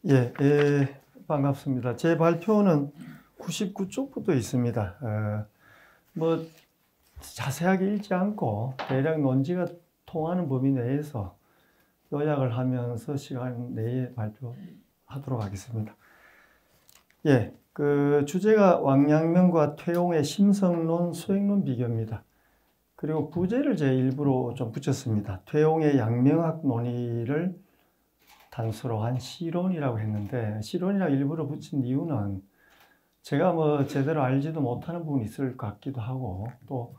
예, 반갑습니다. 제 발표는 99쪽부터 있습니다. 뭐 자세하게 읽지 않고 대략 논지가 통하는 범위 내에서 요약을 하면서 시간 내에 발표하도록 하겠습니다. 예, 그 주제가 왕양명과 퇴용의 심성론, 수행론 비교입니다. 그리고 부제를 제 일부러 좀 붙였습니다. 퇴용의 양명학 논의를 단서로 한 시론이라고 했는데, 시론이라고 일부러 붙인 이유는 제가 뭐 제대로 알지도 못하는 부분이 있을 것 같기도 하고, 또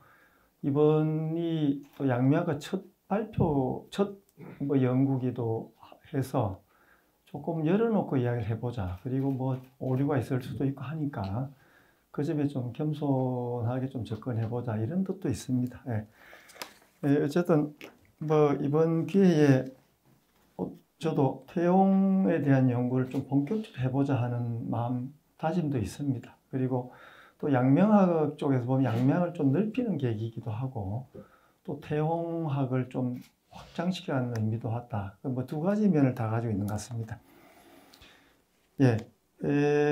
이번이 또 양명학의 첫 발표, 첫 뭐 연구기도 해서 조금 열어놓고 이야기를 해보자. 그리고 뭐 오류가 있을 수도 있고 하니까 그 점에 좀 겸손하게 좀 접근해보자, 이런 뜻도 있습니다. 어쨌든 뭐 이번 기회에 저도 퇴용에 대한 연구를 좀 본격적으로 해보자 하는 마음다짐도 있습니다. 그리고 또 양명학 쪽에서 보면 양명을 좀 넓히는 계기이기도 하고, 또 퇴용학을 좀 확장시키는 의미도 있다. 뭐 두 가지 면을 다 가지고 있는 것 같습니다. 예,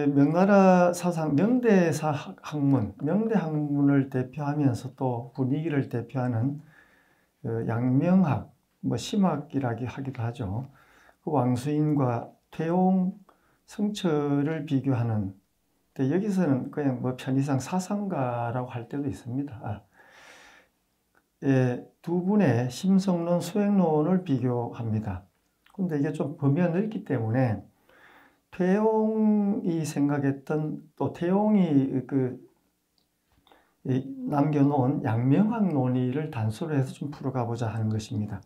명나라 사상 명대사 학문, 명대 학문을 대표하면서 또 분위기를 대표하는 양명학, 뭐 심학이라고 하기도 하죠. 그 왕수인과 퇴용, 성철을 비교하는, 근데 여기서는 그냥 뭐 편의상 사상가라고 할 때도 있습니다. 두 분의 심성론, 수행론을 비교합니다. 근데 이게 좀 범위가 넓기 때문에 퇴용이 생각했던, 또 퇴용이 남겨놓은 양명학 논의를 단서로 해서 좀 풀어가보자 하는 것입니다.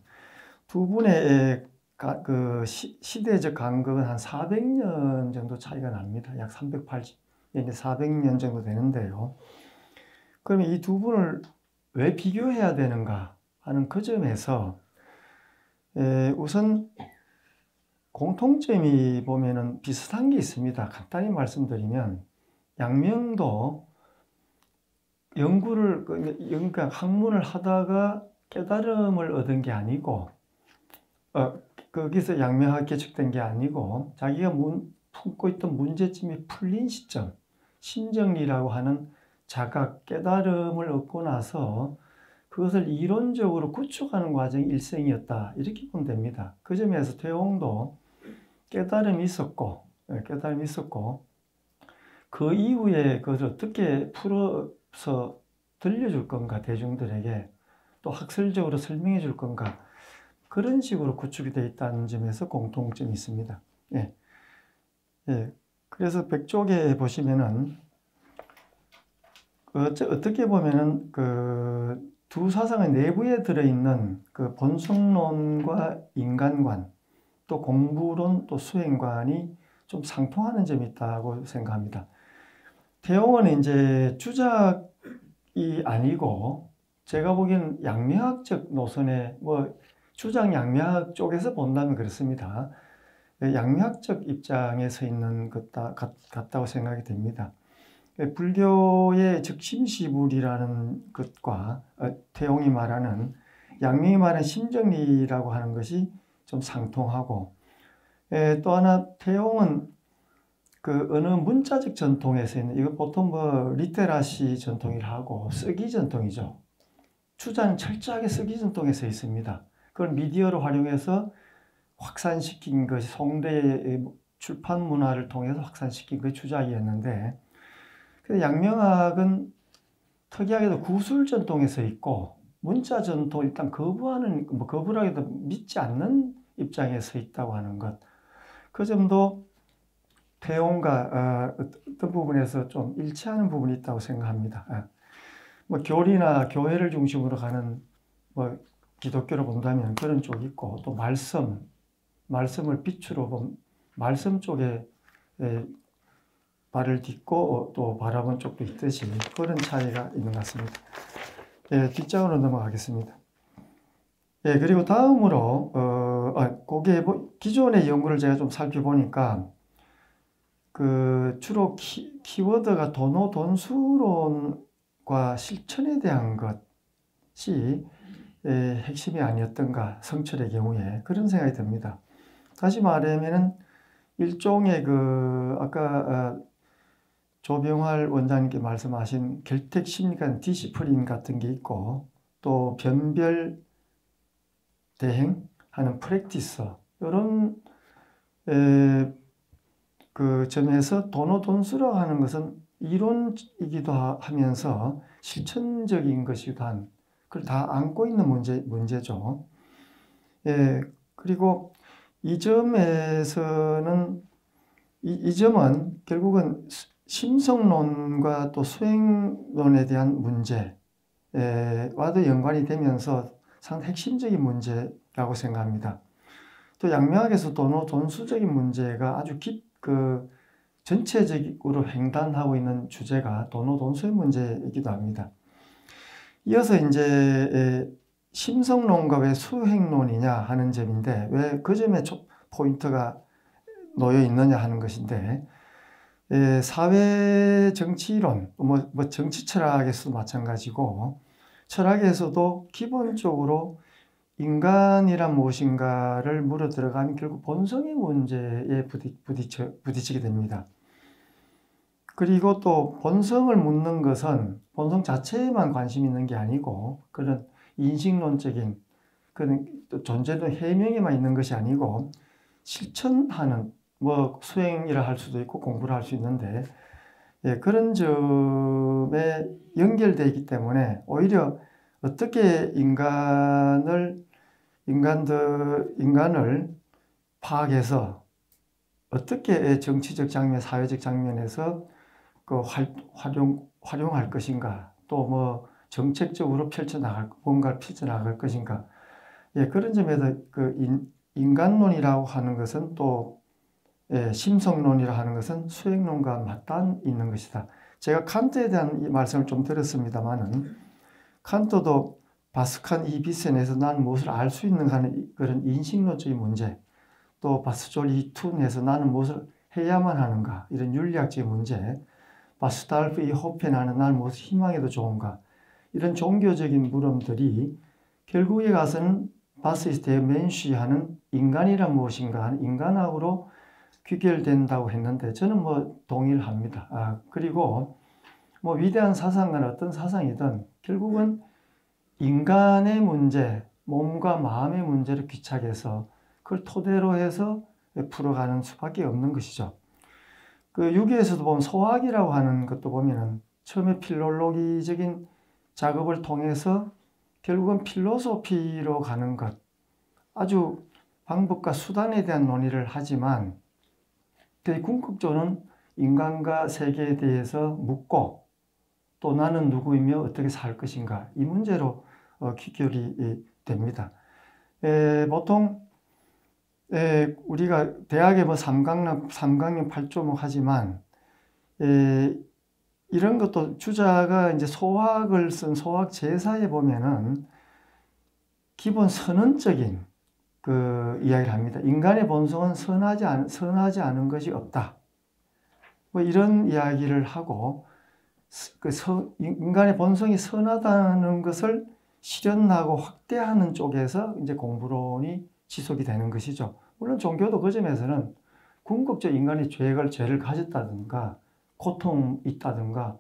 두 분의 시대적 간극은 한 400년 정도 차이가 납니다. 약 380, 400년 정도 되는데요. 그러면 이 두 분을 왜 비교해야 되는가 하는 그 점에서 우선 공통점이 보면은 비슷한 게 있습니다. 간단히 말씀드리면 양명도 그러니까 학문을 하다가 깨달음을 얻은 게 아니고, 거기서 양명하게 개척된 게 아니고, 자기가 품고 있던 문제점이 풀린 시점, 신정리라고 하는 자각, 깨달음을 얻고 나서 그것을 이론적으로 구축하는 과정이 일생이었다, 이렇게 보면 됩니다. 그 점에서 퇴용도 깨달음이 있었고, 그 이후에 그것을 어떻게 풀어서 들려줄 건가, 대중들에게 또 학설적으로 설명해 줄 건가, 그런 식으로 구축이 되어 있다는 점에서 공통점이 있습니다. 그래서 백쪽에 보시면은 어떻게 보면은 그 두 사상의 내부에 들어있는 그 본성론과 인간관, 또 공부론, 또 수행관이 좀 상통하는 점이 있다고 생각합니다. 퇴용은 이제 주작이 아니고, 제가 보기에는 양명학적 노선의 주장 양명학 쪽에서 본다면 그렇습니다. 양명학적 입장에 서 있는 것 같다고 생각이 됩니다. 불교의 즉심시불이라는 것과 퇴용이 말하는, 양명이 말하는 심정리라고 하는 것이 좀 상통하고, 또 하나 퇴용은 그 어느 문자적 전통에서 있는, 이거 보통 뭐 리테라시 전통이라 하고 쓰기 전통이죠. 추자는 철저하게 쓰기 전통에서 있습니다. 그걸 미디어를 활용해서 확산시킨 것이 송대의 출판 문화를 통해서 확산시킨 것이 추작이었는데, 양명학은 특이하게도 구술 전통에서 있고, 문자 전통 일단 거부라기도 믿지 않는 입장에 서 있다고 하는 것, 그 점도 퇴용과 어떤 부분에서 좀 일치하는 부분이 있다고 생각합니다. 뭐 교리나 교회를 중심으로 가는 뭐 기독교로 본다면 그런 쪽이 있고, 또 말씀을 빛으로 본 말씀 쪽에 발을 딛고 또 바라본 쪽도 있듯이 그런 차이가 있는 것 같습니다. 뒷장으로 넘어가겠습니다. 그리고 다음으로 그게 기존의 연구를 제가 좀 살펴보니까 주로 키워드가 도노돈수론과 실천에 대한 것이 핵심이 아니었던가, 성철의 경우에 그런 생각이 듭니다. 다시 말하면은 일종의 아까 조병활 원장님께 말씀하신 결택 심리관 디시플린 같은 게 있고, 또 변별 대행하는 프랙티스, 이런 그 점에서 도노돈수라고 하는 것은 이론이기도 하면서 실천적인 것이기도 한, 그걸 다 안고 있는 문제죠. 그리고 이 점에서는 이 점은 결국은 심성론과 또 수행론에 대한 문제와도 연관이 되면서 상당히 핵심적인 문제라고 생각합니다. 또 양명학에서 도노돈수적인 문제가 아주 전체적으로 횡단하고 있는 주제가 도노돈수의 문제이기도 합니다. 이어서 이제 심성론과 왜 수행론이냐 하는 점인데, 왜 그 점에 포인트가 놓여 있느냐 하는 것인데, 사회 정치론, 정치 철학에서도 마찬가지고, 철학에서도 기본적으로 인간이란 무엇인가를 물어 들어가면 결국 본성의 문제에 부딪히게 됩니다. 그리고 또 본성을 묻는 것은 본성 자체에만 관심이 있는 게 아니고, 그런 인식론적인 그런 존재도 해명에만 있는 것이 아니고, 실천하는 수행이라 할 수도 있고 공부를 할 수 있는데, 그런 점에 연결되어 있기 때문에 오히려 어떻게 인간을 파악해서 어떻게 정치적 장면, 사회적 장면에서 활용할 것인가, 또 정책적으로 뭔가를 펼쳐나갈 것인가. 그런 점에서 인간론이라고 하는 것은 또 심성론이라 하는 것은 수행론과 맞닿아 있는 것이다. 제가 칸트에 대한 이 말씀을 좀 드렸습니다만은, 칸트도 바스칸 이비센에서 나는 무엇을 알 수 있는가 하는 그런 인식론적인 문제, 또 바스졸 이툰에서 나는 무엇을 해야만 하는가, 이런 윤리학적인 문제, 바스달프 이 호펜하는 나는 무엇을 희망해도 좋은가, 이런 종교적인 물음들이 결국에 가서는 바스이스 대멘쉬하는 인간이란 무엇인가 하는 인간학으로 귀결된다고 했는데, 저는 동의를 합니다. 그리고 위대한 사상가는 어떤 사상이든 결국은 인간의 문제, 몸과 마음의 문제를 귀착해서 그걸 토대로 해서 풀어가는 수밖에 없는 것이죠. 유기에서도 보면 소학이라고 하는 것도 보면은 처음에 필롤로기적인 작업을 통해서 결국은 필로소피로 가는 것, 아주 방법과 수단에 대한 논의를 하지만, 궁극적으로는 인간과 세계에 대해서 묻고, 또 나는 누구이며 어떻게 살 것인가, 이 문제로 귀결이 됩니다. 보통 우리가 대학에 삼강년 8조목 하지만, 이런 것도 주자가 이제 소학을 쓴 소학 제사에 보면은 기본 선언적인 이야기를 합니다. 인간의 본성은 선하지 않은 것이 없다. 이런 이야기를 하고, 인간의 본성이 선하다는 것을 실현하고 확대하는 쪽에서 이제 공부론이 지속이 되는 것이죠. 물론 종교도 그 점에서는 궁극적 인간이 죄를 가졌다든가 고통이 있다든가,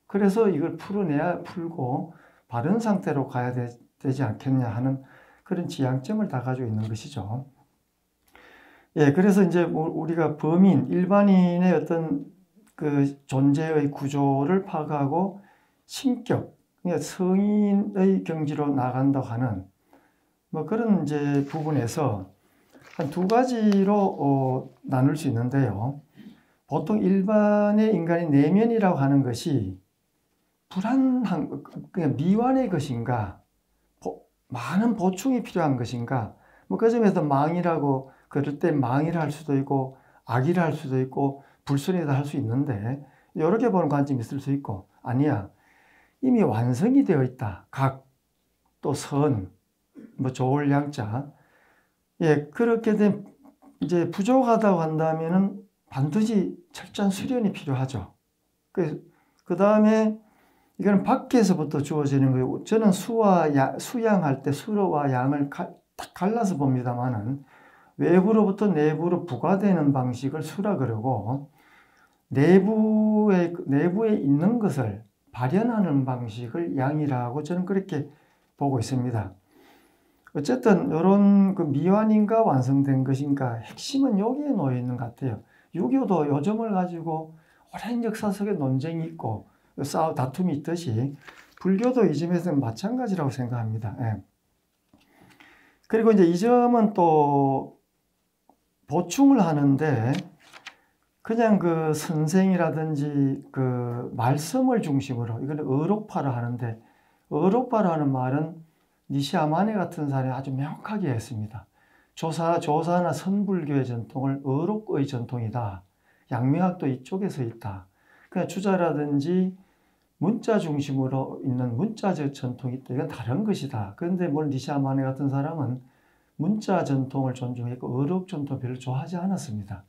그래서 이걸 풀고 바른 상태로 가야 되지 않겠냐 하는 그런 지향점을 다 가지고 있는 것이죠. 그래서 이제 우리가 일반인의 어떤 존재의 구조를 파악하고 신격, 그러니까 성인의 경지로 나간다고 하는 그런 이제 부분에서 한 두 가지로 나눌 수 있는데요. 보통 일반의 인간의 내면이라고 하는 것이 불안한, 그냥 미완의 것인가, 많은 보충이 필요한 것인가, 그 점에서 망이라고, 그럴 때 망이라 할 수도 있고, 악이라 할 수도 있고, 불순이다 할 수 있는데, 여러 개 보는 관점이 있을 수 있고, 아니야, 이미 완성이 되어 있다. 각, 또 선, 좋을 양자. 그렇게 된, 이제 부족하다고 한다면은 반드시 철저한 수련이 필요하죠. 그 다음에 이거는 밖에서부터 주어지는 거예요. 저는 수양할 때 수와 양을 딱 갈라서 봅니다만은, 외부로부터 내부로 부과되는 방식을 수라 그러고, 내부에 있는 것을 발현하는 방식을 양이라고 저는 그렇게 보고 있습니다. 어쨌든 이런 그 미완인가 완성된 것인가 핵심은 여기에 놓여 있는 것 같아요. 유교도 요점을 가지고 오랜 역사 속에 논쟁이 있고 다툼이 있듯이 불교도 이 점에서는 마찬가지라고 생각합니다. 예. 그리고 이제 이 점은 또 보충을 하는데, 그냥 그 선생이라든지 그 말씀을 중심으로 이걸 의록파를 하는데, 의록파를 하는 말은 니시아마네 같은 사람이 아주 명확하게 했습니다. 조사나 선불교의 전통을 의록의 전통이다. 양명학도 이쪽에서 있다. 그냥 주자라든지 문자 중심으로 있는 문자적 전통이 있다. 이건 다른 것이다. 그런데 뭘 니시아마네 같은 사람은 문자 전통을 존중했고 의록 전통 별로 좋아하지 않았습니다.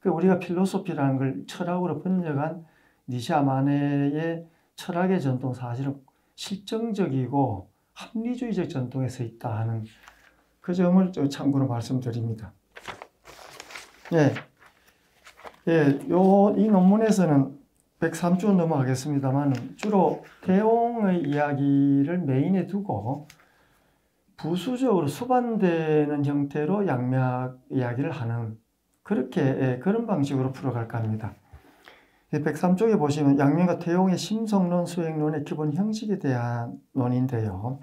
우리가 필로소피라는 걸 철학으로 번역한 니시아마네의 철학의 전통, 사실은 실정적이고 합리주의적 전통에서 있다 하는 그 점을 참고로 말씀드립니다. 예, 이 논문에서는 103조 넘어가겠습니다만 주로 태용의 이야기를 메인에 두고 부수적으로 수반되는 형태로 양명 이야기를 하는 그런 방식으로 풀어갈까 합니다. 103쪽에 보시면 양명과 태용의 심성론, 수행론의 기본 형식에 대한 논인데요.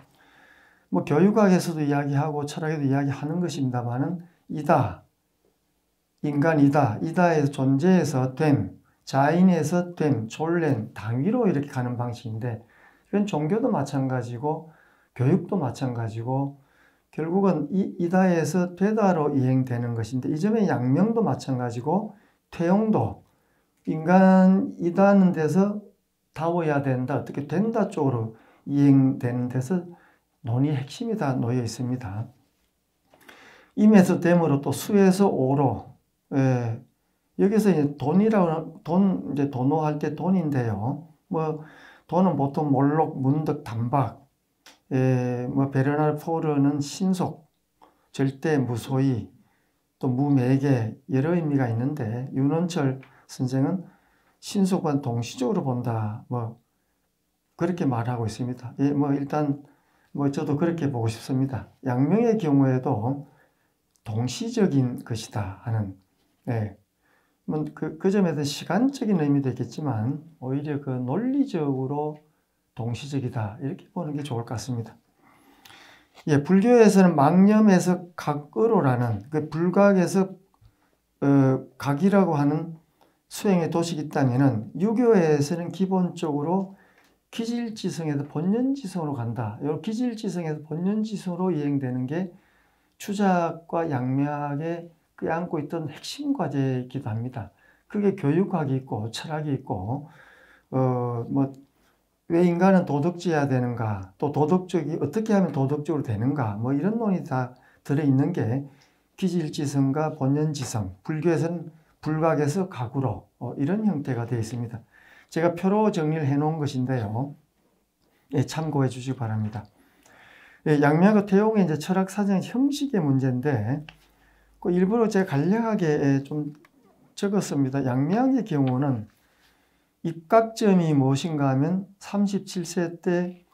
뭐 교육학에서도 이야기하고 철학에도 이야기하는 것입니다만은 이다, 인간이다, 이다에서 존재에서 됨, 자인에서 됨, 졸렘, 당위로 이렇게 가는 방식인데, 이건 종교도 마찬가지고 교육도 마찬가지고 결국은 이다에서 되다로 이행되는 것인데, 이 점에 양명도 마찬가지고 태용도 인간이다는 데서 다워야 된다, 어떻게 된다 쪽으로 이행되는 데서 논의 핵심이 다 놓여 있습니다. 임에서 됨으로 또 수에서 오로, 여기서 이제 이제 도노할 때 돈인데요. 뭐 돈은 보통 몰록, 문득, 단박, 뭐 베르나르 포르는 신속, 절대, 무소위, 또 무매개 여러 의미가 있는데, 윤원철 선생은 신속과 동시적으로 본다, 뭐 그렇게 말하고 있습니다. 뭐 일단 뭐 저도 그렇게 보고 싶습니다. 양명의 경우에도 동시적인 것이다 하는, 뭐 그 점에서 시간적인 의미도 있겠지만 오히려 그 논리적으로 동시적이다 이렇게 보는 게 좋을 것 같습니다. 불교에서는 망념에서 각으로라는 그 불각에서 각이라고 하는 수행의 도식이 있다면은, 유교에서는 기본적으로 기질지성에서 본연지성으로 간다. 이 기질지성에서 본연지성으로 이행되는 게 추작과 양명학에 끄안고 있던 핵심 과제이기도 합니다. 그게 교육학이 있고 철학이 있고, 뭐 왜 인간은 도덕지어야 되는가, 또 어떻게 하면 도덕적으로 되는가, 뭐 이런 논이 다 들어있는 게 기질지성과 본연지성, 불교에서는 불각에서 각으로 이런 형태가 되어 있습니다. 제가 표로 정리를 해 놓은 것인데요. 참고해 주시기 바랍니다. 양명과 태용의 이제 철학 사정 형식의 문제인데, 일부러 제가 간략하게 좀 적었습니다. 양명의 경우는 입각점이 무엇인가 하면 37세 때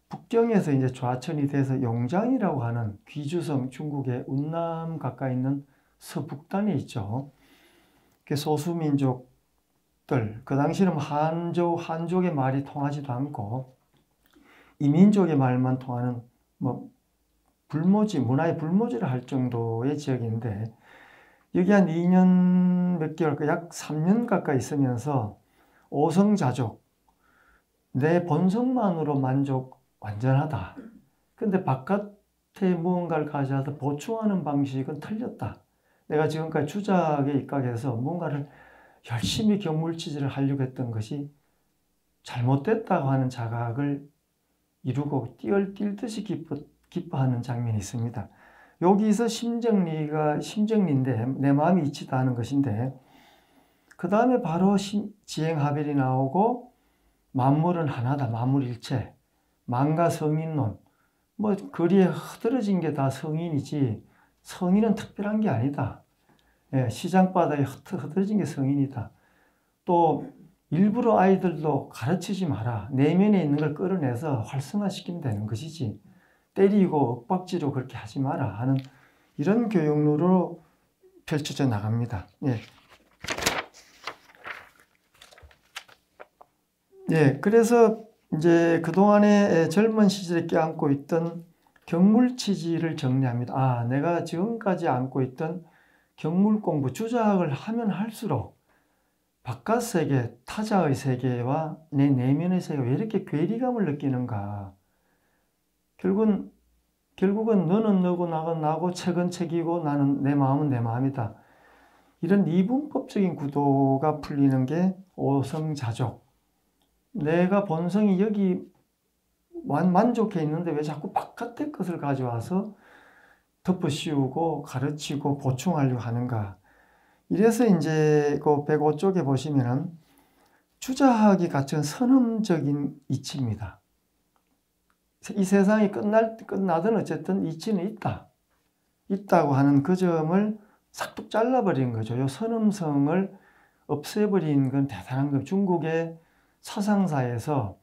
북경에서 이제 좌천이 돼서 용장이라고 하는 귀주성, 중국의 운남 가까이 있는 서북단에 있죠. 소수민족들, 그 당시는 한족의 말이 통하지도 않고 이민족의 말만 통하는 뭐 문화의 불모지를 할 정도의 지역인데, 여기 한 2년 몇 개월, 약 3년 가까이 있으면서 오성자족, 내 본성만으로 만족 완전하다. 근데 바깥에 무언가를 가져와서 보충하는 방식은 틀렸다. 내가 지금까지 주작에 입각해서 뭔가를 열심히 경물치질을 하려고 했던 것이 잘못됐다고 하는 자각을 이루고 뛸 듯이 기뻐하는 장면이 있습니다. 여기서 심정리인데 내 마음이 이치다 하는 것인데, 그 다음에 바로 지행하별이 나오고 만물은 하나다, 만물일체, 만가 성인론, 뭐 거리에 흐드러진 게 다 성인이지 성인은 특별한 게 아니다. 예, 시장바닥에 흩어진 게 성인이다. 또 일부러 아이들도 가르치지 마라. 내면에 있는 걸 끌어내서 활성화시키면 되는 것이지. 때리고 윽박지로 그렇게 하지 마라 하는 이런 교육로로 펼쳐져 나갑니다. 예. 예, 그래서 이제 그동안에 젊은 시절에 껴안고 있던 경물치지를 정리합니다. 아, 내가 지금까지 안고 있던 경물 공부, 주작을 하면 할수록 바깥 세계, 타자의 세계와 내 내면의 세계가 왜 이렇게 괴리감을 느끼는가. 결국은 너는 너고 나는 나고 책은 책이고 나는 내 마음은 내 마음이다. 이런 이분법적인 구도가 풀리는 게 오성자족. 내가 본성이 여기 만족해 있는데 왜 자꾸 바깥의 것을 가져와서 덮어씌우고 가르치고 보충하려고 하는가. 이래서 이제 그 105쪽에 보시면은 주자학이 갖춘 선험적인 이치입니다. 이 세상이 끝나든 어쨌든 이치는 있다고 하는 그 점을 싹둑 잘라버린 거죠. 이 선험성을 없애버린 건 대단한 겁니다. 중국의 사상사에서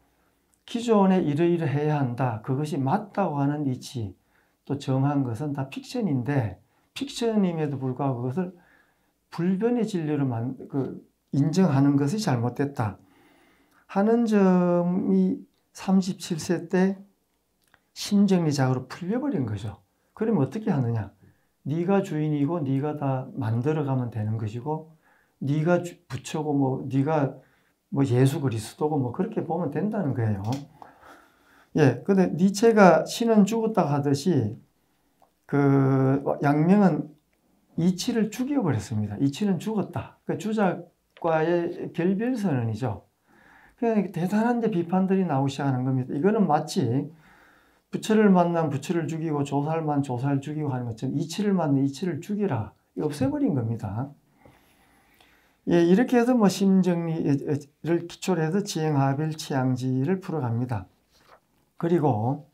기존에 이러이러해야 한다. 그것이 맞다고 하는 이치, 또 정한 것은 다 픽션인데 픽션임에도 불구하고 그것을 불변의 진리로 인정하는 것이 잘못됐다 하는 점이 37세 때 심정리작으로 풀려버린 거죠. 그러면 어떻게 하느냐? 네가 주인이고 네가 다 만들어가면 되는 것이고 네가 부처고 네가 예수 그리스도고 그렇게 보면 된다는 거예요. 예, 근데 니체가 신은 죽었다 하듯이 그 양명은 이치를 죽여버렸습니다. 이치는 죽었다. 그 주작과의 결별선언이죠. 그러니까 대단한 비판들이 나오기 시작하는 겁니다. 이거는 마치 부처를 만난 부처를 죽이고 조사를 만난 조사를 죽이고 하는 것처럼 이치를 만난 이치를 죽이라. 없애버린 겁니다. 예, 이렇게 해서 심정리를 기초로 해서 지행하별 치양지를 풀어갑니다. 그리고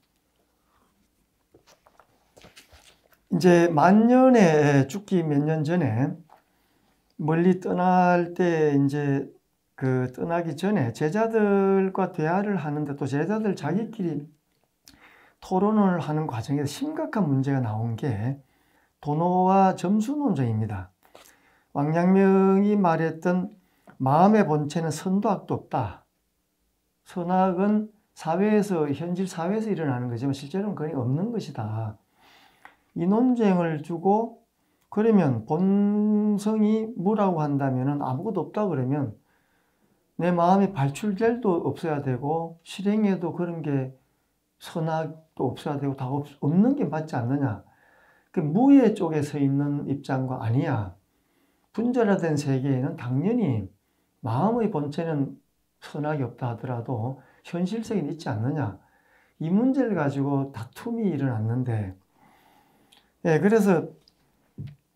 이제 만년에 죽기 몇 년 전에 멀리 떠날 때 이제 떠나기 전에 제자들과 대화를 하는데 또 제자들 자기끼리 토론을 하는 과정에서 심각한 문제가 나온 게 도노와 점수 논쟁입니다. 왕양명이 말했던 마음의 본체는 선도 악도 없다. 선악은 현실 사회에서 일어나는 거지만 실제로는 거의 없는 것이다. 이 논쟁을 두고 그러면 본성이 뭐라고 한다면 아무것도 없다 그러면 내 마음이 발출될 도 없어야 되고 실행에도 그런 게 선악도 없어야 되고 다 없는 게 맞지 않느냐. 그 무의 쪽에 서 있는 입장과 아니야. 분절화된 세계에는 당연히 마음의 본체는 선악이 없다 하더라도 현실 세계는 있지 않느냐. 이 문제를 가지고 다툼이 일어났는데 예, 그래서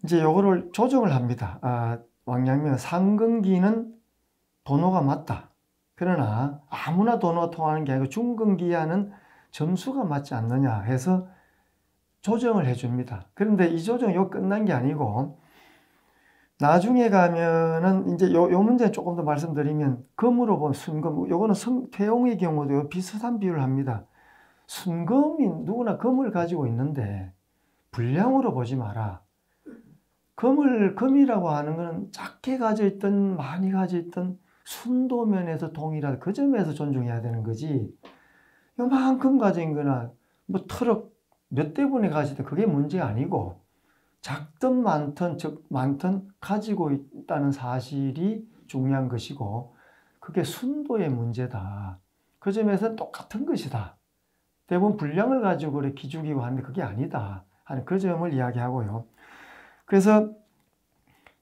이제 요거를 조정을 합니다. 왕양명은 상근기는 도노가 맞다. 그러나 아무나 도노가 통하는 게 아니고 중근기와는 점수가 맞지 않느냐 해서 조정을 해줍니다. 그런데 이 조정이 끝난 게 아니고 나중에 가면은 이제 요 문제 조금 더 말씀드리면 금으로 본 순금, 요거는 태용의 경우도 비슷한 비유를 합니다. 순금이 누구나 금을 가지고 있는데 불량으로 보지 마라. 금이라고 하는 것은 작게 가져 있든 많이 가져 있든 순도면에서 동일하다. 그 점에서 존중해야 되는 거지. 요만큼 가진 거나 트럭 몇 대분에 가질 때 그게 문제가 아니고 작든 많든 가지고 있다는 사실이 중요한 것이고 그게 순도의 문제다. 그 점에서는 똑같은 것이다. 대부분 분량을 가지고 그래 기죽이고 하는데 그게 아니다 하는 그 점을 이야기하고요. 그래서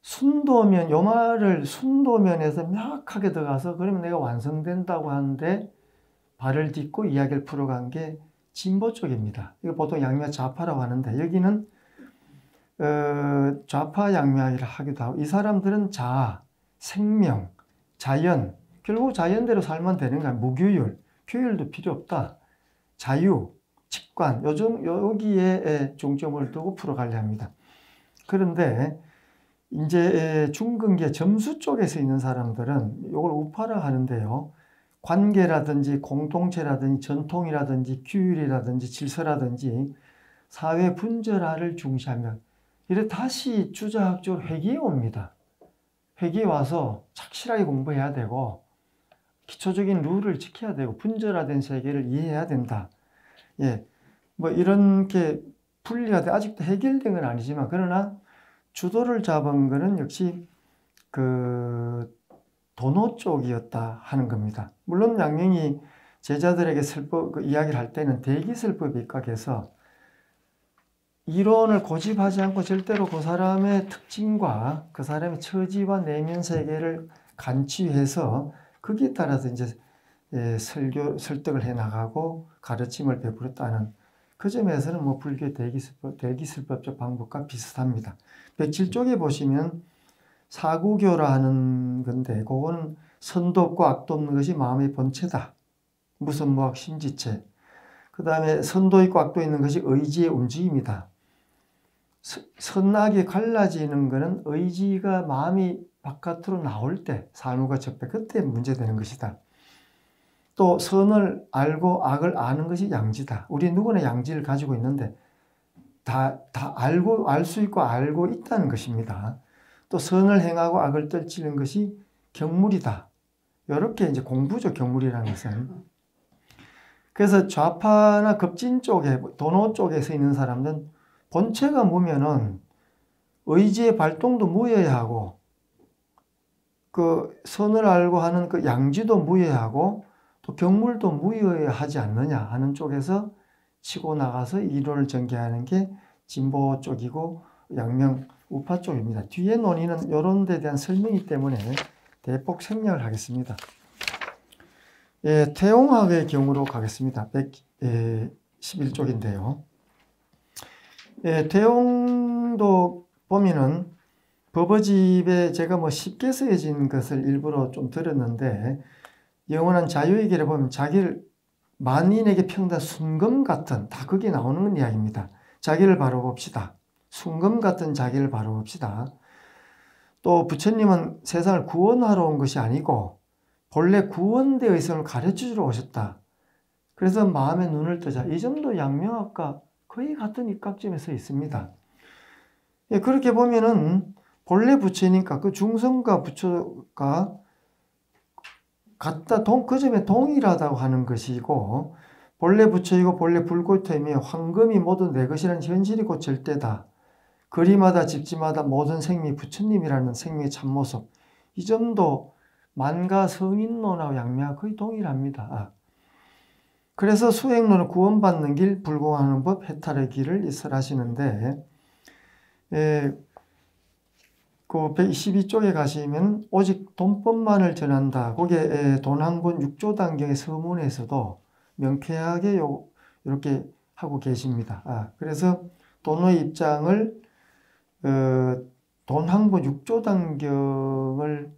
순도면, 요 말을 순도면에서 명확하게 들어가서 그러면 내가 완성된다고 하는데 발을 딛고 이야기를 풀어간 게 진보 쪽입니다. 이거 보통 양면 좌파라고 하는데 여기는 좌파 양면이라 하기도 하고 이 사람들은 자아, 생명, 자연, 결국 자연대로 살면 되는 거야. 무규율, 규율도 필요 없다. 자유, 직관, 요즘 여기에 중점을 두고 풀어가려 합니다. 그런데 이제 중근계 점수 쪽에서 있는 사람들은 이걸 우파라 하는데요. 관계라든지 공동체라든지 전통이라든지 규율이라든지 질서라든지 사회 분절화를 중시하면 이래 다시 주자학적으로 회귀에 옵니다. 회귀에 와서 착실하게 공부해야 되고 기초적인 룰을 지켜야 되고 분절화된 세계를 이해해야 된다. 예, 뭐 이렇게 분리가 돼 아직도 해결된 건 아니지만 그러나 주도를 잡은 것은 역시 그 도노 쪽이었다 하는 겁니다. 물론 양명이 제자들에게 그 이야기를 할 때는 대기설법에 입각해서 이론을 고집하지 않고 절대로 그 사람의 특징과 그 사람의 처지와 내면 세계를 간취해서 거기에 따라서 이제 설득을 해 나가고 가르침을 베풀었다는 그 점에서는 뭐 불교 대기설법적 방법과 비슷합니다. 107쪽에 보시면 사구교라 하는 건데 그거는 선도 없고 악도 없는 것이 마음의 본체다. 무선무학 심지체. 그 다음에 선도 있고 악도 있는 것이 의지의 움직임이다. 선악이 갈라지는 것은 의지가 마음이 바깥으로 나올 때 사물과 접해 그때 문제되는 것이다. 또 선을 알고 악을 아는 것이 양지다. 우리 누구나 양지를 가지고 있는데 다 알 수 있고 알고 있다는 것입니다. 또 선을 행하고 악을 떨치는 것이 경물이다. 이렇게 이제 공부죠, 경물이라는 것은. 그래서 좌파나 급진 쪽에, 도노 쪽에서 있는 사람들은 본체가 무면은 의지의 발동도 무여야 하고, 그 선을 알고 하는 그 양지도 무여야 하고, 또 경물도 무여야 하지 않느냐 하는 쪽에서 치고 나가서 이론을 전개하는 게 진보 쪽이고 양명 우파 쪽입니다. 뒤에 논의는 이런 데 대한 설명이기 때문에 대폭 생략을 하겠습니다. 태용학의 경우로 가겠습니다. 111쪽인데요. 태용도 보면은 버버집에 제가 뭐 쉽게 쓰여진 것을 일부러 좀 들었는데 영원한 자유의기를 보면 자기를 만인에게 평다 순금 같은 다 거기에 나오는 이야기입니다. 자기를 바로 봅시다. 순금 같은 자기를 바로 봅시다. 또 부처님은 세상을 구원하러 온 것이 아니고 본래 구원되어 있음을 가르쳐주러 오셨다. 그래서 마음의 눈을 뜨자. 이 점도 양명학과 거의 같은 입각점에 서 있습니다. 그렇게 보면은 본래 부처니까 그 중성과 부처가 같다, 그 점에 동일하다고 하는 것이고 본래 부처이고 본래 불고토이며 황금이 모두 내 것이라는 현실이고 절대다. 거리마다 집지마다 모든 생명이 부처님이라는 생명의 참모습. 이 점도 만가 성인론하고 양명하고 거의 동일합니다. 그래서 수행론은 구원받는 길, 불공하는 법, 해탈의 길을 이설하시는데 그 122쪽에 가시면 오직 돈법만을 전한다. 거기에 돈한권 6조단경의 서문에서도 명쾌하게 이렇게 하고 계십니다. 그래서 돈의 입장을 돈한권 6조단경을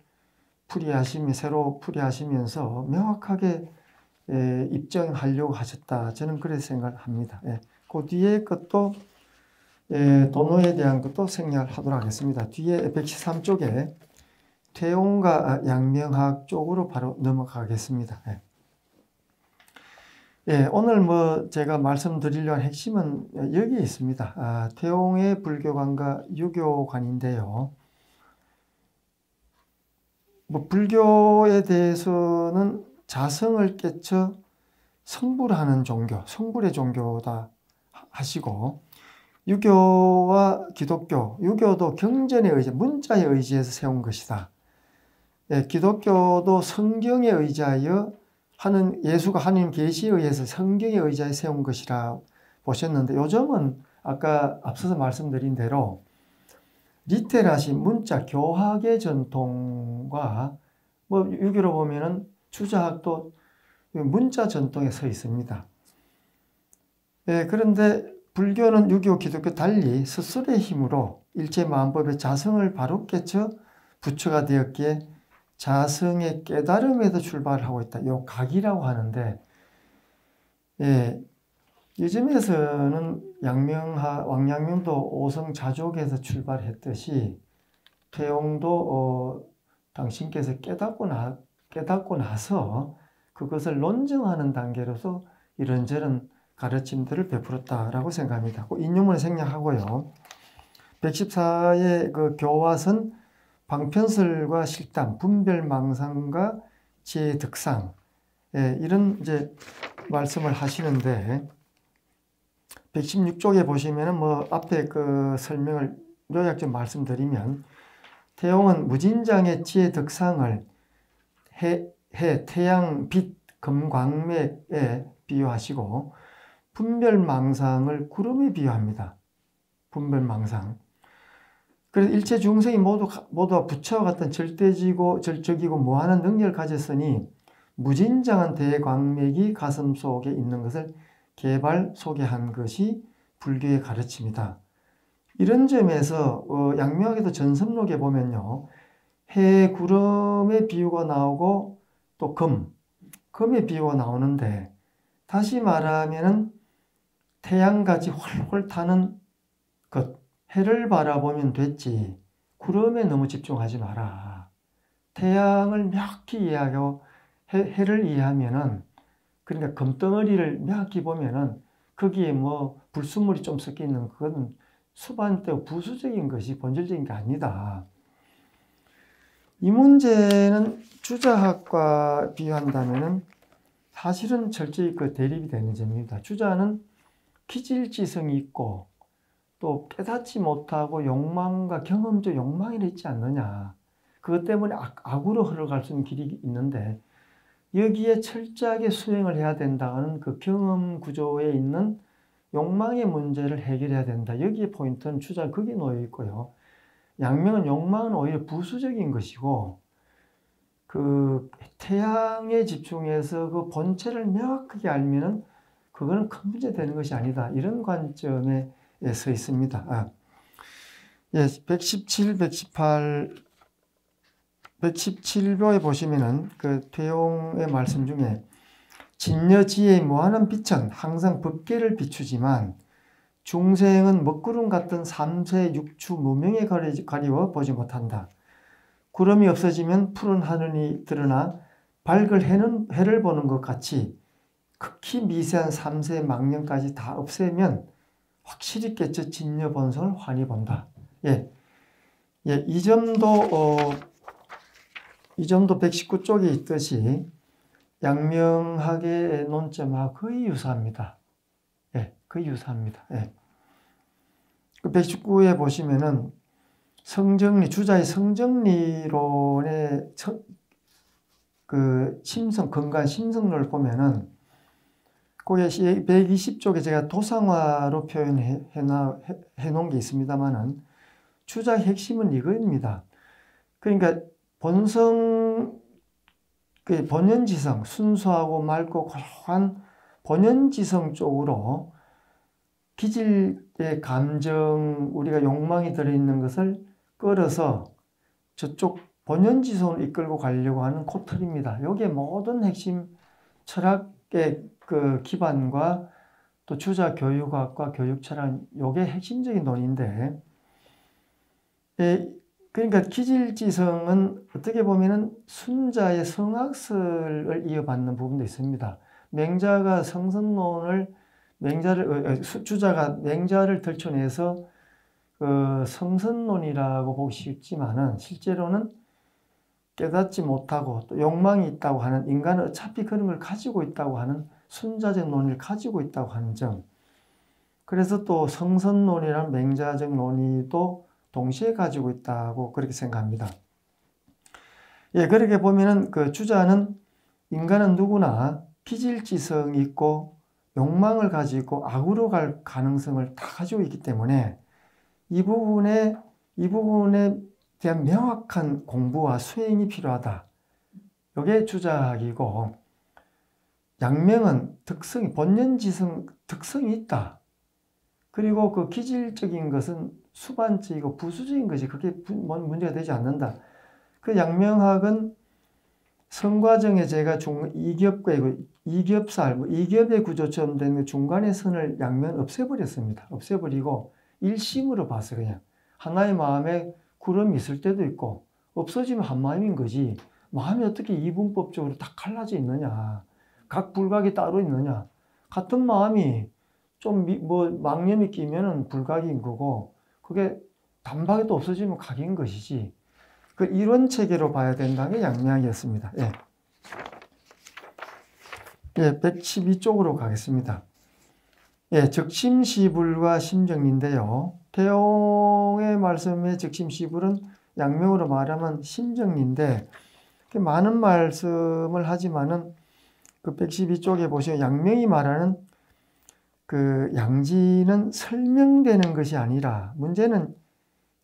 새로 풀이하시면서 명확하게 입증하려고 하셨다. 저는 그렇게 생각을 합니다. 그 뒤에 것도 도노에 대한 것도 생략하도록 하겠습니다. 뒤에 113쪽에 태용과 양명학 쪽으로 바로 넘어가겠습니다. 오늘 뭐 제가 말씀드리려는 핵심은 여기에 있습니다. 태용의 불교관과 유교관인데요. 뭐 불교에 대해서는 자성을 깨쳐 성불하는 종교, 성불의 종교다 하시고 유교와 기독교, 유교도 경전에 의지, 문자에 의지해서 세운 것이다. 기독교도 성경에 의지하여 하는 예수가 하나님 계시에 의해서 성경에 의지하여 세운 것이라 보셨는데 요즘은 아까 앞서서 말씀드린 대로 리테라시 문자 교학의 전통과 뭐 유교로 보면은 주자학도 문자 전통에 서 있습니다. 그런데 불교는 유교, 기독교 달리 스스로의 힘으로 일체 마음법의 자성을 바로 깨쳐 부처가 되었기에 자성의 깨달음에도 출발하고 있다. 요 각이라고 하는데 이 점에서는 왕양명도 오성자족에서 출발했듯이 태용도 당신께서 깨닫고 나서 그것을 논증하는 단계로서 이런저런 가르침들을 베풀었다라고 생각합니다. 인용문을 생략하고요. 114의 그 교화선 방편설과 실담, 분별망상과 지혜의 득상, 이런 이제 말씀을 하시는데 116쪽에 보시면은 뭐 앞에 그 설명을 요약 좀 말씀드리면 태용은 무진장의 지혜 득상을 태양, 빛, 금광맥에 비유하시고 분별망상을 구름에 비유합니다. 분별망상. 그래서 일체 중생이 모두 부처와 같은 절적이고 무한한 능력을 가졌으니 무진장한 대광맥이 가슴 속에 있는 것을 개발 소개한 것이 불교의 가르침이다. 이런 점에서 양명하게도 전섭록에 보면요, 해 구름의 비유가 나오고 또 금의 비유가 나오는데 다시 말하면은 태양같이 훨훨 타는 것, 해를 바라보면 됐지 구름에 너무 집중하지 마라. 태양을 명확히 이해하고 해를 이해하면은, 그러니까 금덩어리를 명확히 보면은 거기에 뭐 불순물이 좀 섞여 있는 그건 수반되고 부수적인 것이 본질적인 게 아니다. 이 문제는 주자학과 비교한다면은 사실은 철저히 그 대립이 되는 점입니다. 주자는 기질지성이 있고 또 깨닫지 못하고 욕망과 경험적 욕망이 있지 않느냐. 그것 때문에 악으로 흘러갈 수 있는 길이 있는데 여기에 철저하게 수행을 해야 된다는 그 경험 구조에 있는 욕망의 문제를 해결해야 된다. 여기에 포인트는 주자는 거기에 놓여 있고요. 양명은 욕망은 오히려 부수적인 것이고 그 태양에 집중해서 그 본체를 명확하게 알면은 그거는 큰 문제 되는 것이 아니다. 이런 관점에 서 있습니다. 117, 118, 117조에 보시면은 그 퇴용의 말씀 중에 진여지의 무한한 빛은 항상 법계를 비추지만 중생은 먹구름 같은 삼세 육추 무명에 가리워 보지 못한다. 구름이 없어지면 푸른 하늘이 드러나 밝을 해를 보는 것 같이 극히 미세한 삼세 망령까지 다 없애면 확실히 깨쳐 진여 본성을 환히 본다. 이 점도 119쪽에 있듯이 양명학의 논점하고 거의 유사합니다. 거의 유사합니다. 119에 보시면은 주자의 성정리론의 그 근간 심성론을 보면은 거기에 120쪽에 제가 도상화로 표현해 놓은 게 있습니다만은 주자의 핵심은 이거입니다. 그러니까 본연지성, 순수하고 맑고 고요한 본연지성 쪽으로 기질의 감정, 우리가 욕망이 들어있는 것을 끌어서 저쪽 본연지성을 이끌고 가려고 하는 코털입니다. 여기에 모든 핵심 철학의 그 기반과 또 주자 교육학과 교육철학, 요게 핵심적인 논의인데, 그러니까 기질지성은 어떻게 보면은 순자의 성학설을 이어받는 부분도 있습니다. 맹자가 주자가 맹자를 들춰내서 그 성선론이라고 보기 쉽지만은 실제로는 깨닫지 못하고 또 욕망이 있다고 하는, 인간은 어차피 그런 걸 가지고 있다고 하는 순자적 논의를 가지고 있다고 하는 점, 그래서 또 성선론이라는 맹자적 논의도 동시에 가지고 있다고 그렇게 생각합니다. 그렇게 보면은 그 주자는 인간은 누구나 기질지성이 있고 욕망을 가지고 악으로 갈 가능성을 다 가지고 있기 때문에 이 부분에 대한 명확한 공부와 수행이 필요하다. 이게 주자학이고, 양명은 본연지성 특성이 있다. 그리고 그 기질적인 것은 수반적이고 부수적인 것이 그게 문제가 되지 않는다. 그 양명학은 선과정에 제가 이겹과 이겹살, 이겹의 구조처럼 된 중간의 선을 양면 없애버렸습니다. 없애버리고 일심으로 봤어. 그냥 하나의 마음에 구름이 있을 때도 있고 없어지면 한 마음인 거지. 마음이 어떻게 이분법적으로 딱 갈라져 있느냐. 각 불각이 따로 있느냐. 같은 마음이 좀 망념이 끼면은 불각인 거고 그게 단박에 또 없어지면 각인 것이지. 그 이론 체계로 봐야 된다는 게 양명이었습니다. 예. 예, 112쪽으로 가겠습니다. 예, 적심시불과 심정리인데요. 태용의 말씀의 적심시불은 양명으로 말하면 심정리인데 많은 말씀을 하지만은 그 112쪽에 보시면 양명이 말하는 그 양지는 설명되는 것이 아니라 문제는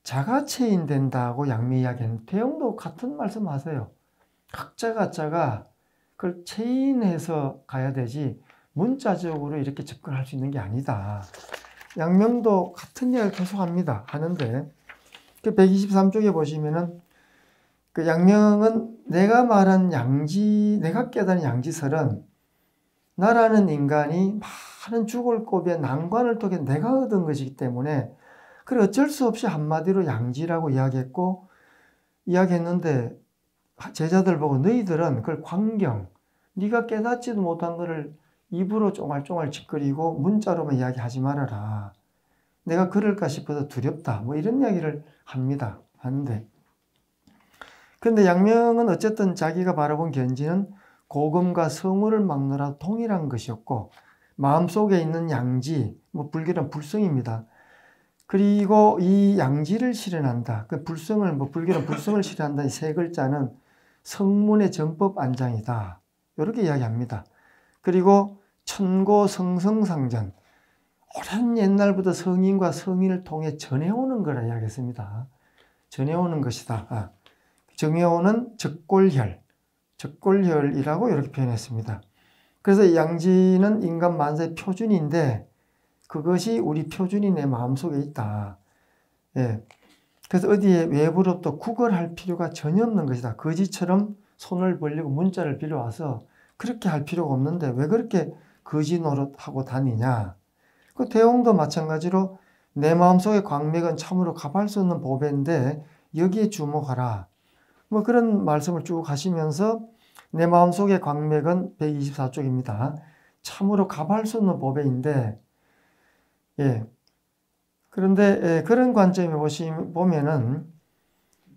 자가체인된다고 양미 이야기하는 태용도 같은 말씀 하세요. 각자가 그걸 체인해서 가야 되지 문자적으로 이렇게 접근할 수 있는 게 아니다. 양명도 같은 이야기를 계속 하는데 그 123쪽에 보시면은 그 양명은 내가 말한 내가 깨달은 양지설은 나라는 인간이 많은 죽을 고비의 난관을 통해 내가 얻은 것이기 때문에 그래 어쩔 수 없이 한마디로 양지라고 이야기했는데 제자들 보고 너희들은 그걸 광경, 네가 깨닫지도 못한 것을 입으로 쫑알쫑알 짓거리고 문자로만 이야기하지 말아라. 내가 그럴까 싶어서 두렵다. 뭐 이런 이야기를 하는데 근데 양명은 어쨌든 자기가 바라본 견지는 고금과 성우를 막느라 동일한 것이었고 마음속에 있는 양지, 불교는 불성입니다. 그리고 이 양지를 실현한다. 그 불성을 불교는 불성을 실현한다. 이 세 글자는 성문의 정법 안장이다. 이렇게 이야기합니다. 그리고 천고 성성상전, 오랜 옛날부터 성인과 성인을 통해 전해오는 거라 이야기했습니다. 전해오는 것이다. 정해오는 적골혈이라고 이렇게 표현했습니다. 그래서 양지는 인간 만사의 표준인데 그것이 우리 표준이 내 마음속에 있다. 예. 그래서 어디에 외부로부터 구걸할 필요가 전혀 없는 것이다. 거지처럼 손을 벌리고 문자를 빌어와서 그렇게 할 필요가 없는데 왜 그렇게 거지 노릇하고 다니냐. 그 태용도 마찬가지로 내 마음속의 광맥은 참으로 갚을 수 없는 보배인데 여기에 주목하라. 그런 말씀을 쭉 하시면서 내 마음속의 광맥은 124쪽입니다. 참으로 갚을 수 없는 보배인데 예. 그런데 그런 관점에 보면은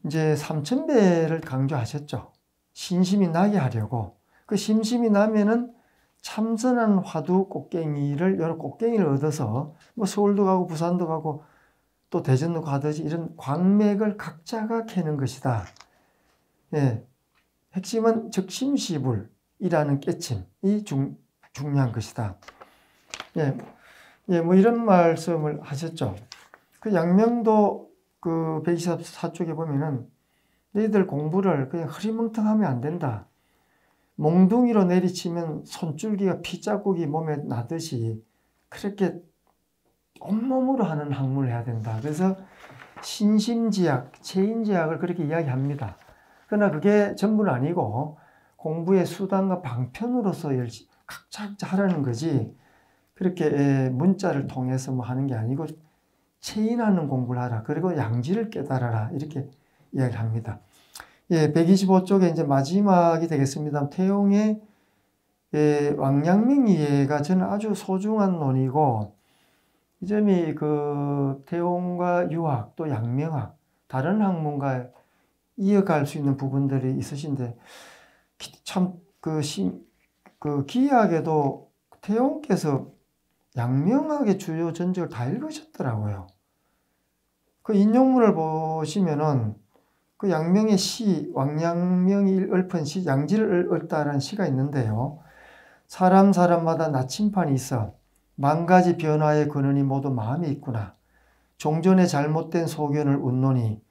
이제 삼천배를 강조하셨죠. 신심이 나게 하려고. 그 심심이 나면은 참선한 화두 꽃갱이를 여러 꽃갱이를 얻어서 서울도 가고 부산도 가고 또 대전도 가듯이 이런 광맥을 각자가 캐는 것이다. 예. 핵심은 적심시불이라는 깨침이 중요한 것이다. 예. 예, 이런 말씀을 하셨죠. 그 양명도 그 124쪽에 보면은 너희들 공부를 그냥 흐리멍텅하면 안 된다. 몽둥이로 내리치면 손줄기가 피자국이 몸에 나듯이 그렇게 온몸으로 하는 학문을 해야 된다. 그래서 신심지약, 체인지약을 그렇게 이야기합니다. 그러나 그게 전부는 아니고 공부의 수단과 방편으로서 각자 하라는 거지 그렇게 문자를 통해서 하는 게 아니고 체인하는 공부를 하라. 그리고 양지를 깨달아라. 이렇게 이야기를 합니다. 예, 125쪽에 이제 마지막이 되겠습니다. 태용의 왕양명 이해가 저는 아주 소중한 논이고 이 점이 그 태용과 유학 또 양명학 다른 학문과 이어갈 수 있는 부분들이 있으신데 참 그 기이하게도 태용께서 양명학의 주요 전적을 다 읽으셨더라고요. 그 인용문을 보시면은 그 양명의 시, 왕양명이 읊은 시, 양지를 읊다라는 시가 있는데요. 사람마다 나침판이 있어 만 가지 변화의 근원이 모두 마음에 있구나. 종전의 잘못된 소견을 웃노니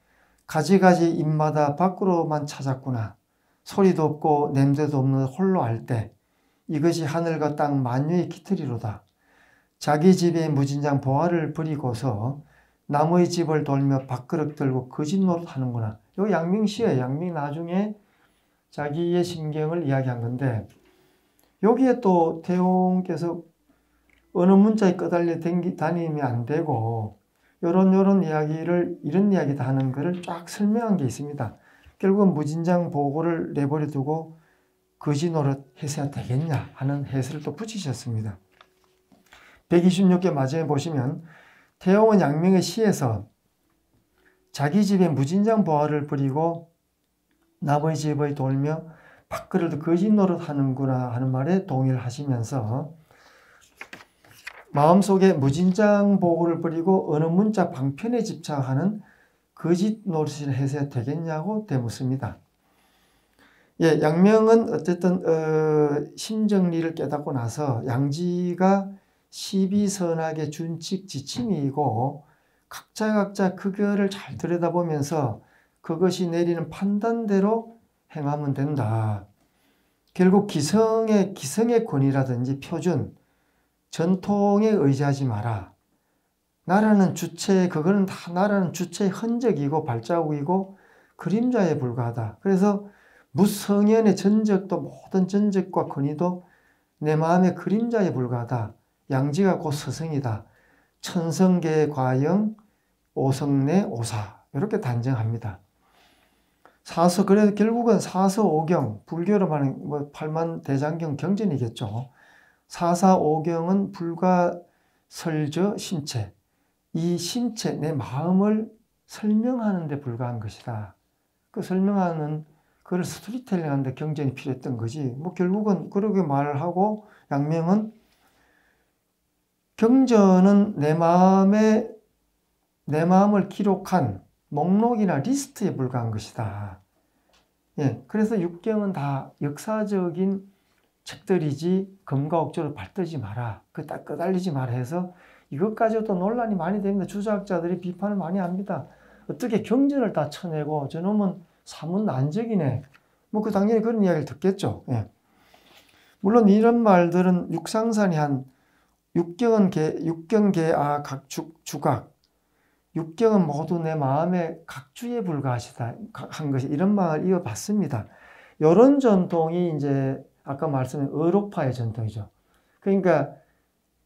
가지가지 입마다 밖으로만 찾았구나. 소리도 없고 냄새도 없는 홀로 알 때 이것이 하늘과 땅 만유의 기틀이로다. 자기 집에 무진장 보화를 버리고서 남의 집을 돌며 밥그릇 들고 그 집 노릇하는구나. 이거 양명시예요. 양명이 나중에 자기의 심경을 이야기한 건데 여기에 또 태용께서 어느 문자에 끄달려 다니면 안 되고 요런 이야기를 이런 이야기 다 하는 것을 쫙 설명한 게 있습니다. 결국은 무진장 보고를 내버려 두고 거지 노릇 해서야 되겠냐 하는 해설을 또 붙이셨습니다. 126개 마지막에 보시면 태용은 양명의 시에서 자기 집에 무진장 보화를 부리고 남의 집에 돌며 밖으로도 거지 노릇 하는구나 하는 말에 동의를 하시면서 마음속에 무진장 보고를 부리고 어느 문자 방편에 집착하는 거짓 노릇을 해서야 되겠냐고 되묻습니다. 예, 양명은 어쨌든 심정리를 깨닫고 나서 양지가 시비선악의 준칙 지침이고 각자 그거를 잘 들여다보면서 그것이 내리는 판단대로 행하면 된다. 결국 기성의 권위라든지 표준, 전통에 의지하지 마라. 나라는 주체, 그거는 다 나라는 주체의 흔적이고 발자국이고 그림자에 불과하다. 그래서 무성현의 전적도 모든 전적과 권위도 내 마음의 그림자에 불과하다. 양지가 곧 서성이다. 천성계 과영, 오성내 오사 이렇게 단정합니다. 그래서 결국은 사서오경, 불교로 말하는 팔만대장경 경전이겠죠. 사사오경은 불과 설저 신체, 이 신체, 내 마음을 설명하는 데 불과한 것이다. 그 설명하는 그걸 스토리텔링 하는데 경전이 필요했던 거지. 결국은 그렇게 말을 하고 양명은 경전은 내 마음을 기록한 목록이나 리스트에 불과한 것이다. 예, 그래서 육경은 다 역사적인 책들이지 검과 옥조로 발뜨지 마라. 딱 끄달리지 마라 해서 이것까지도 논란이 많이 됩니다. 주자학자들이 비판을 많이 합니다. 어떻게 경전을 다 쳐내고 저놈은 사문 난적이네. 당연히 그런 이야기를 듣겠죠. 예. 물론 이런 말들은 육상산이 한 육경계아 각 주각 육경은 모두 내 마음의 각주에 불과하시다 한 것이 이런 말을 이어봤습니다. 이런 전통이 이제 아까 말씀드린 의록파의 전통이죠. 그러니까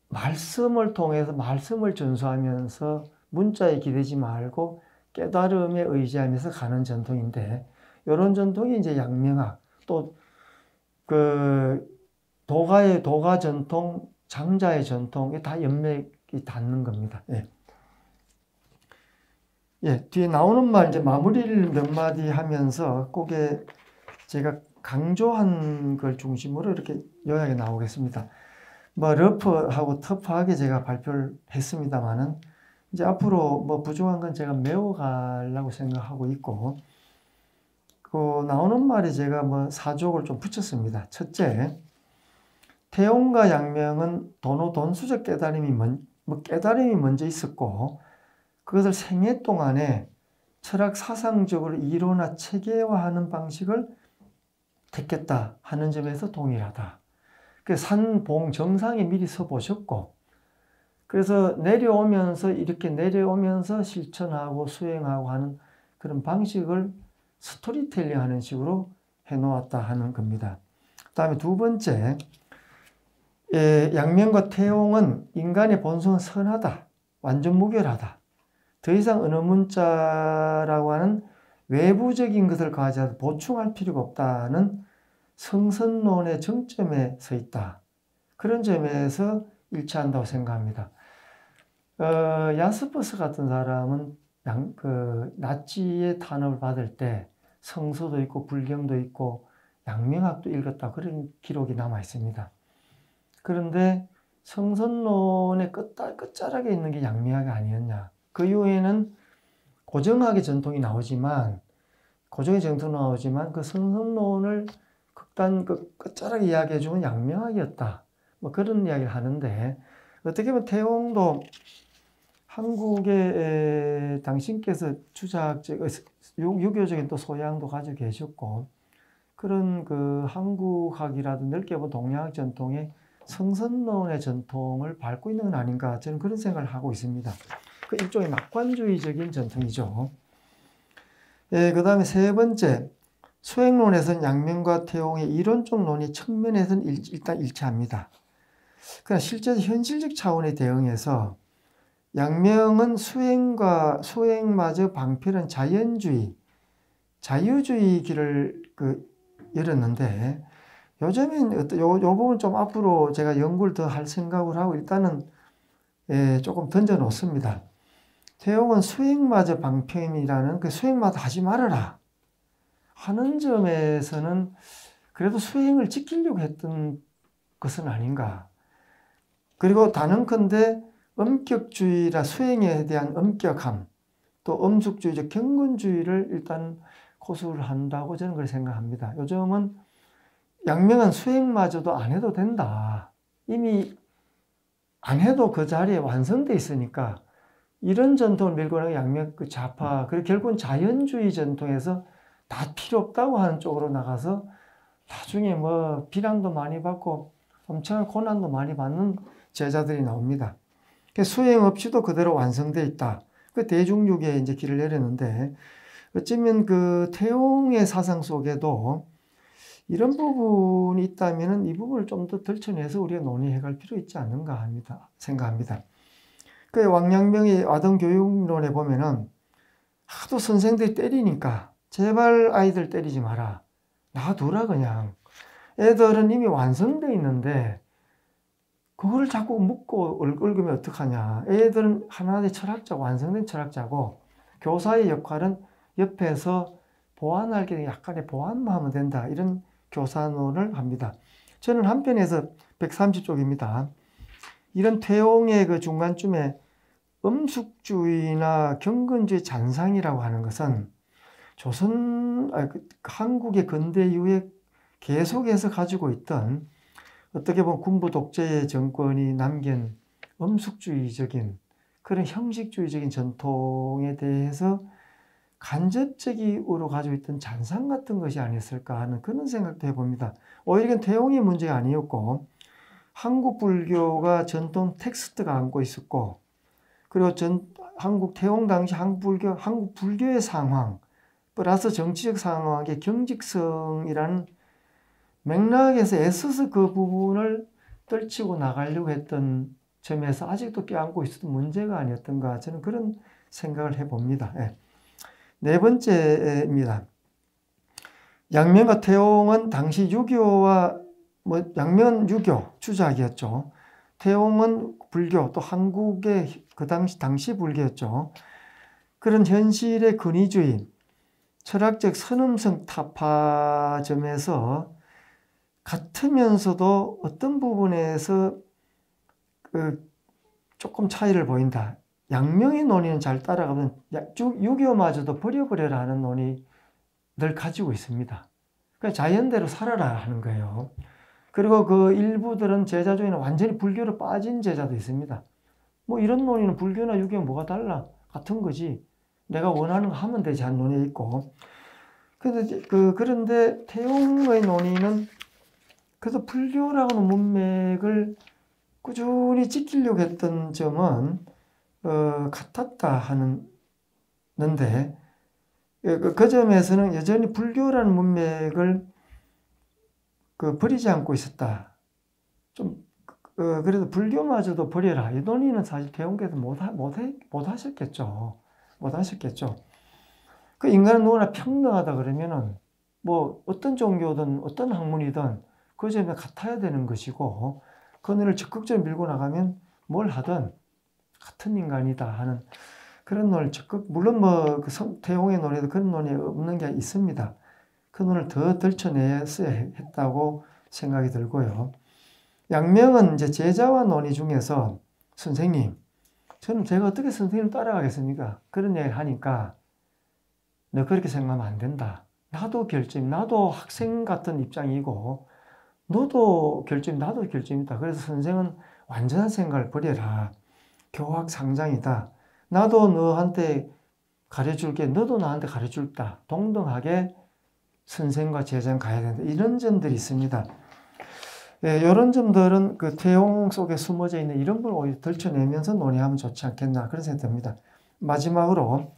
말씀을 통해서 말씀을 전수하면서 문자에 기대지 말고 깨달음에 의지하면서 가는 전통인데 이런 전통이 이제 양명학 또 도가 전통, 장자의 전통이 다 연맥이 닿는 겁니다. 예. 예, 뒤에 나오는 말 이제 마무리를 몇 마디 하면서 꼭에 제가 강조한 걸 중심으로 이렇게 요약이 나오겠습니다. 러프하고 터프하게 제가 발표를 했습니다만은 이제 앞으로 부족한 건 제가 메워가려고 생각하고 있고 나오는 말에 제가 사족을 좀 붙였습니다. 첫째, 태용과 양명은 돈수적 깨달음이 먼저 있었고 그것을 생애 동안에 철학 사상적으로 이론화 체계화하는 방식을 택했다 하는 점에서 동일하다. 산봉 정상에 미리 서보셨고 그래서 이렇게 내려오면서 실천하고 수행하고 하는 그런 방식을 스토리텔링 하는 식으로 해놓았다 하는 겁니다. 그 다음에 두 번째, 양명과 태용은 인간의 본성은 선하다. 완전 무결하다. 더 이상 어느 문자라고 하는 외부적인 것을 가져도 보충할 필요가 없다는 성선론의 정점에 서 있다. 그런 점에서 일치한다고 생각합니다. 야스퍼스 같은 사람은 나치의 탄압을 받을 때 성서도 있고 불경도 있고 양명학도 읽었다 그런 기록이 남아 있습니다. 그런데 성선론의 끝자락에 있는 게 양명학이 아니었냐. 그 이후에는 고정학의 전통이 나오지만 그 성선론을 끝자락에 이야기해 주면 양명학이었다. 그런 이야기를 하는데 어떻게 보면 태용도 한국에 당신께서 유교적인 또 소양도 가지고 계셨고 그런 한국학이라도 넓게 보면 동양학 전통의 성선론의 전통을 밟고 있는 건 아닌가 저는 그런 생각을 하고 있습니다. 일종의 낙관주의적인 전통이죠. 그 다음에 세 번째, 수행론에서는 양명과 태용의 이론적 논의 측면에서는 일단 일치합니다. 그러나 실제 현실적 차원의 대응에서 양명은 수행마저 방편한 자연주의, 자유주의 길을 열었는데 요즘엔 요 부분 좀 앞으로 제가 연구를 더 할 생각을 하고 일단은 조금 던져 놓습니다. 태용은 수행마저 방편이라는 그 수행마저 하지 말아라 하는 점에서는 그래도 수행을 지키려고 했던 것은 아닌가. 그리고 단언컨대 엄격주의라 수행에 대한 엄격함, 또 엄숙주의적 경건주의를 일단 고수를 한다고 저는 그렇게 생각합니다. 요즘은 양명은 수행마저도 안 해도 된다. 이미 안 해도 그 자리에 완성돼 있으니까 이런 전통을 밀고 나가 양명 그 좌파, 그리고 결국은 자연주의 전통에서 다 필요 없다고 하는 쪽으로 나가서 나중에 뭐 비난도 많이 받고 엄청난 고난도 많이 받는 제자들이 나옵니다. 수행 없이도 그대로 완성되어 있다. 그 대중육에 이제 길을 내렸는데 어쩌면 그 태용의 사상 속에도 이런 부분이 있다면 이 부분을 좀 더 들춰내서 우리가 논의해 갈 필요 있지 않는가 생각합니다. 그 왕양명의 아동교육론에 보면은 하도 선생들이 때리니까 제발 아이들 때리지 마라. 놔두라 그냥. 애들은 이미 완성되어 있는데 그거를 자꾸 묻고 얽으면 어떡하냐. 애들은 하나의 철학자고 완성된 철학자고 교사의 역할은 옆에서 보완할 게 약간의 보완만 하면 된다. 이런 교사론을 합니다. 저는 한편에서 130쪽입니다. 이런 태용의 그 중간쯤에 엄숙주의나 경건주의 잔상이라고 하는 것은 한국의 근대 이후에 계속해서 가지고 있던 어떻게 보면 군부 독재의 정권이 남긴 엄숙주의적인 그런 형식주의적인 전통에 대해서 간접적으로 가지고 있던 잔상 같은 것이 아니었을까 하는 그런 생각도 해봅니다. 오히려 이건 태용의 문제가 아니었고 한국 불교가 전통 텍스트가 안고 있었고 그리고 태용 당시 한국 불교의 상황 플러스 정치적 상황의 경직성이라는 맥락에서 애써서 그 부분을 떨치고 나가려고 했던 점에서 아직도 껴안고 있었던 문제가 아니었던가 저는 그런 생각을 해봅니다. 네 번째입니다. 양명과 태용은 당시 유교와 양면 유교 주작이었죠. 태용은 불교 또 한국의 그 당시 불교였죠. 그런 현실의 근위주의, 철학적 선음성 타파 점에서 같으면서도 어떤 부분에서 조금 차이를 보인다. 양명의 논의는 잘 따라가면 유교마저도 버려버려라 하는 논의 늘 가지고 있습니다. 그러니까 자연대로 살아라 하는 거예요. 그리고 그 일부들은 제자 중에는 완전히 불교로 빠진 제자도 있습니다. 뭐 이런 논의는 불교나 유교가 뭐가 달라? 같은 거지. 내가 원하는 거 하면 되지 하는 논의 있고. 그런데 태용의 논의는 그래서 불교라고는 문맥을 꾸준히 지키려고 했던 점은 같았다 하는데 그 점에서는 여전히 불교라는 문맥을 버리지 않고 있었다. 그래도 불교마저도 버려라. 이 논의는 사실 태용께서 못 하셨겠죠. 그 인간은 누구나 평등하다 그러면은 뭐 어떤 종교든 어떤 학문이든 그 점에 같아야 되는 것이고 그들을 적극적으로 밀고 나가면 뭘 하든 같은 인간이다 하는 그런 논을 물론 태용의 논에도 그런 논이 없는 게 있습니다. 그 논을 더 들춰내야 했다고 생각이 들고요. 양명은 이제 제자와 논의 중에서 선생님, 제가 어떻게 선생님 따라가겠습니까? 그런 얘기를 하니까 너 그렇게 생각하면 안 된다. 나도 학생 같은 입장이고 나도 결점이다. 그래서 선생은 완전한 생각을 버려라. 교학상장이다. 나도 너한테 가르쳐줄게. 너도 나한테 가르쳐줄다. 동등하게 선생과 제자는 가야 된다. 이런 점들이 있습니다. 이런 점들은 그 태용 속에 숨어져 있는 이런 걸 오히려 들춰내면서 논의하면 좋지 않겠나 그런 생각이 듭니다. 마지막으로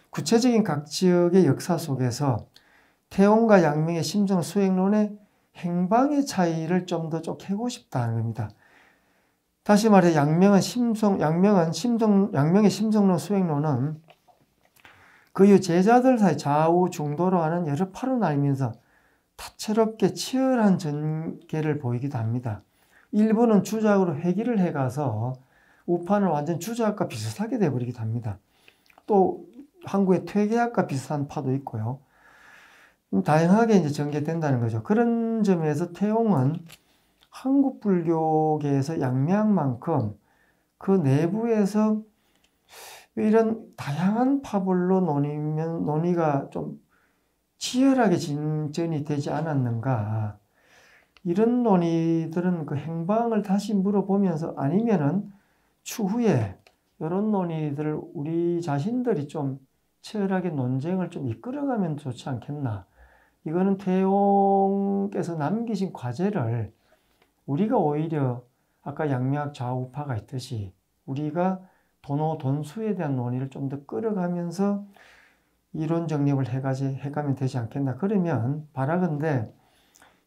구체적인 각 지역의 역사 속에서 태용과 양명의 심성 수행론의 행방의 차이를 좀 더 캐고 싶다는 겁니다. 다시 말해 양명의 심성론 수행론은 그의 제자들 사이 좌우 중도로 하는 여러 파로 나뉘면서 다채롭게 치열한 전개를 보이기도 합니다. 일부는 주작으로 회귀를 해가서 우파는 완전 주작과 비슷하게 돼버리기도 합니다. 또 한국의 퇴계학과 비슷한 파도 있고요. 다양하게 이제 전개된다는 거죠. 그런 점에서 태용은 한국 불교계에서 양명만큼 그 내부에서 이런 다양한 파벌로 논의가 좀 치열하게 진전이 되지 않았는가. 이런 논의들은 그 행방을 다시 물어보면서 아니면은 추후에 이런 논의들을 우리 자신들이 좀 치열하게 논쟁을 좀 이끌어가면 좋지 않겠나. 이거는 태용께서 남기신 과제를 우리가 오히려 아까 양명학 좌우파가 있듯이 우리가 돈수에 대한 논의를 좀 더 끌어가면서 이론 정립을 해가면 되지 않겠나. 그러면 바라건대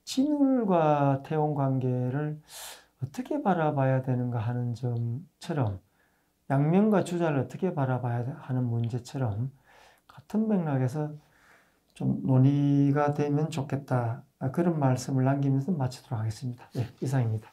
진울과 태용 관계를 어떻게 바라봐야 되는가 하는 점처럼 양명과 주자를 어떻게 바라봐야 하는 문제처럼 같은 맥락에서 좀 논의가 되면 좋겠다. 그런 말씀을 남기면서 마치도록 하겠습니다. 네, 이상입니다.